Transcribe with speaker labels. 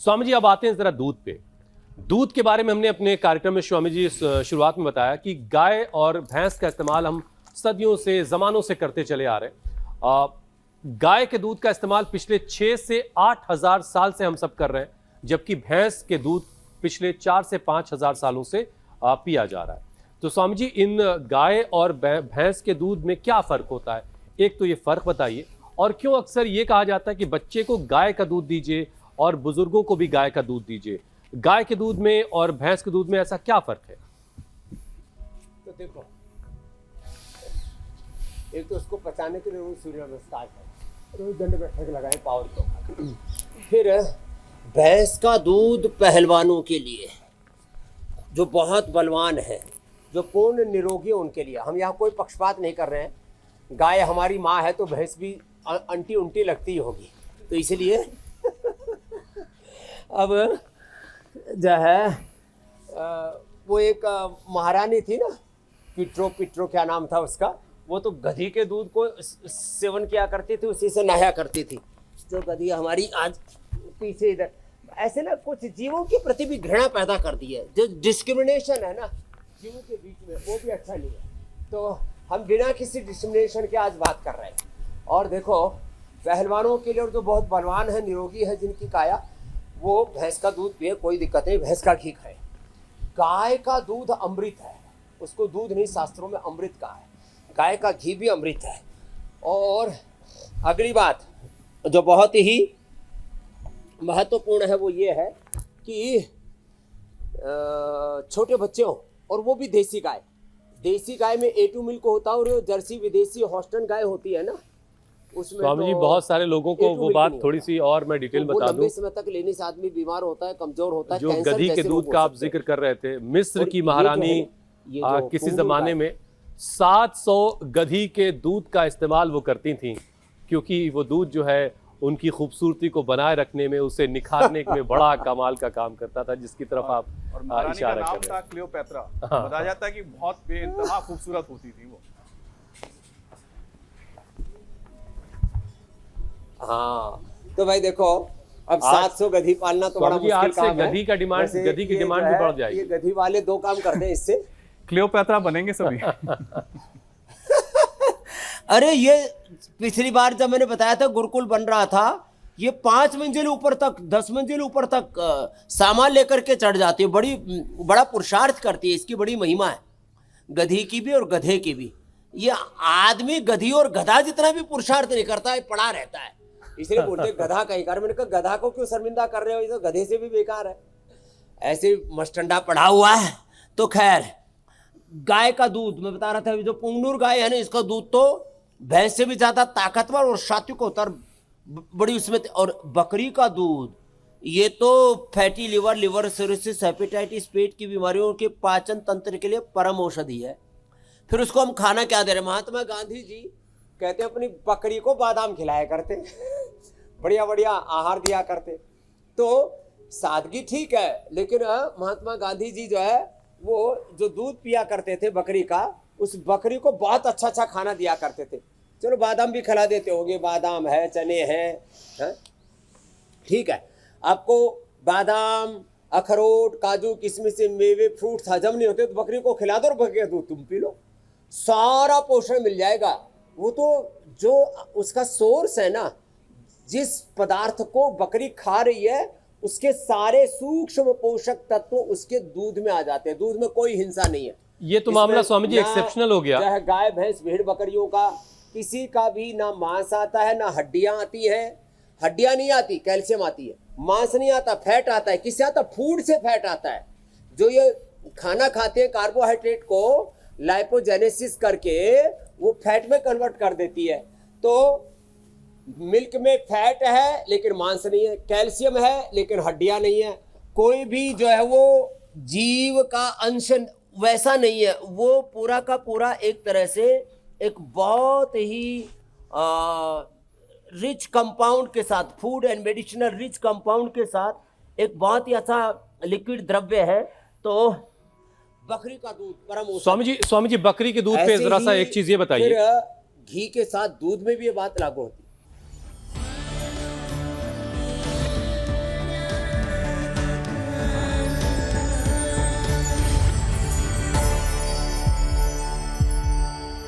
Speaker 1: स्वामी जी अब आते हैं जरा दूध पे। दूध के बारे में हमने अपने कार्यक्रम में स्वामी जी शुरुआत में बताया कि गाय और भैंस का इस्तेमाल हम सदियों से जमानों से करते चले आ रहे हैं। गाय के दूध का इस्तेमाल पिछले 6 से 8 हजार साल से हम सब कर रहे हैं, जबकि भैंस के दूध पिछले 4 से 5 हजार सालों से पिया जा रहा है। तो स्वामी जी इन गाय और भैंस के दूध में क्या फर्क होता है, एक तो ये फर्क बताइए, और क्यों अक्सर ये कहा जाता है कि बच्चे को गाय का दूध दीजिए और बुजुर्गों को भी गाय का दूध दीजिए। गाय के दूध में और भैंस के दूध में ऐसा क्या फर्क है?
Speaker 2: तो देखो, एक तो उसको पचाने के लिए रोज सूर्य नमस्कार करें, रोज दंड बैठक लगाएं पावर को। फिर भैंस का दूध पहलवानों के लिए, जो बहुत बलवान है, जो पूर्ण निरोगी है, उनके लिए। हम यहाँ कोई पक्षपात नहीं कर रहे हैं। गाय हमारी माँ है तो भैंस भी अंटी उंटी लगती होगी, तो इसलिए अब जो है वो एक महारानी थी ना, पिट्रो क्या नाम था उसका, वो तो गधी के दूध को सेवन किया करती थी, उसी से नहाया करती थी। जो गधी हमारी आज पीछे इधर, ऐसे ना कुछ जीवों के प्रति भी घृणा पैदा कर दी है। जो डिस्क्रिमिनेशन है ना जीवों के बीच में, वो भी अच्छा नहीं है। तो हम बिना किसी डिस्क्रिमिनेशन के आज बात कर रहे हैं। और देखो, पहलवानों के लिए और जो बहुत बलवान है, निरोगी है, जिनकी काया, वो भैंस का दूध पिए, कोई दिक्कत नहीं, भैंस का घी खाए। गाय का दूध अमृत है, उसको दूध नहीं, शास्त्रों में अमृत कहा है। गाय का घी भी अमृत है। और अगली बात जो बहुत ही महत्वपूर्ण है वो ये है कि छोटे बच्चे हों, और वो भी देसी गाय। देसी गाय में A2 मिल्क होता है, और जो जर्सी विदेशी हॉस्टन गाय होती है ना, उसमें
Speaker 1: स्वामी जी बहुत सारे लोगों को वो बात थोड़ी सी और मैं डिटेल बता दूं।
Speaker 2: लंबे समय तक लेने से आदमी बीमार होता है, कमजोर होता है।
Speaker 1: जो गधी के दूध का आप जिक्र कर रहे थे, मिस्र की महारानी किसी जमाने में 700 गधी के दूध का इस्तेमाल वो करती थी, क्योंकि वो दूध जो है उनकी खूबसूरती को बनाए रखने में, उसे निखारने में बड़ा कमाल का काम करता था, जिसकी तरफ आप इशारा कर रहे हैं।
Speaker 3: क्लियोपैत्रा, बताया जाता है कि बहुत बेइंतहा खूबसूरत होती थी वो।
Speaker 2: हाँ, तो भाई देखो, अब 700 गधी पालना तो बड़ा मुश्किल काम है।
Speaker 1: गधी की डिमांड भी बढ़ जाएगी।
Speaker 2: ये गधी वाले 2 काम करते हैं इससे,
Speaker 3: क्लियोपैत्रा बनेंगे सभी।
Speaker 2: अरे ये पिछली बार जब मैंने बताया था गुरुकुल बन रहा था, ये 5 मंजिल ऊपर तक, 10 मंजिल ऊपर तक सामान लेकर के चढ़ जाती है। बड़ा पुरुषार्थ करती है, इसकी बड़ी महिमा है, गधी की भी और गधे की भी। ये आदमी गधी और गधा जितना भी पुरुषार्थ नहीं करता है, पड़ा रहता है, इसलिए बोलते गधा कहीं कर। मैंने कहा गधा को क्यों शर्मिंदा कर रहे हो, ये तो गधे से भी बेकार है। ऐसे मस्टंडा पड़ा हुआ है। तो खैर, गाय का दूध मैं बता रहा था, जो पुंगनूर गाय है ना, इसका दूध तो भैंस से भी ज्यादा ताकतवर और सात्विक होता है, बड़ी उसमें। और बकरी का दूध, ये तो फैटी लिवर सिरोसिस, हेपेटाइटिस, पेट की बीमारियों के पाचन तंत्र के लिए परम औषधि है। फिर उसको हम खाना क्या दे रहे? महात्मा गांधी जी कहते अपनी बकरी को बादाम खिलाया करते, बढ़िया बढ़िया आहार दिया करते। तो सादगी ठीक है, लेकिन महात्मा गांधी जी जो है, वो जो दूध पिया करते थे बकरी का, उस बकरी को बहुत अच्छा अच्छा खाना दिया करते थे। चलो बादाम भी खिला देते होंगे, बादाम है, चने हैं, ठीक है। आपको बादाम, अखरोट, काजू, किशमिश, मेवे, फ्रूट्स हजम नहीं होते तो बकरी को खिला दो और बकरी का दूध तुम पी लो, सारा पोषण मिल जाएगा। वो तो जो उसका सोर्स है ना, जिस पदार्थ को बकरी खा रही है, उसके सारे सूक्ष्म पोषक तत्व उसके दूध में आ जाते हैं। दूध में कोई हिंसा नहीं है।
Speaker 1: ये तो मामला स्वामी जी एक्सेप्शनल हो गया।
Speaker 2: चाहे गाय भैंस भेड़ बकरियों का, किसी का भी ना मांस आता है ना हड्डियां आती है। हड्डियां नहीं आती, कैल्शियम आती है। मांस नहीं आता, फैट आता है। किससे आता? फूड से फैट आता है। जो ये खाना खाते हैं, कार्बोहाइड्रेट को लाइपोजेनेसिस करके वो फैट में कन्वर्ट कर देती है। तो मिल्क में फैट है लेकिन मांस नहीं है, कैल्शियम है लेकिन हड्डियां नहीं है। कोई भी जो है वो जीव का अंश वैसा नहीं है। वो पूरा का पूरा एक तरह से एक बहुत ही रिच कंपाउंड के साथ, food and medicinal rich compound के साथ एक बहुत ही अच्छा लिक्विड द्रव्य है। तो बकरी का दूध परम।
Speaker 1: स्वामी जी बकरी के दूध पे जरा सा एक चीज ये बताइए।
Speaker 2: फिर घी के साथ दूध में भी ये बात लागू होती है।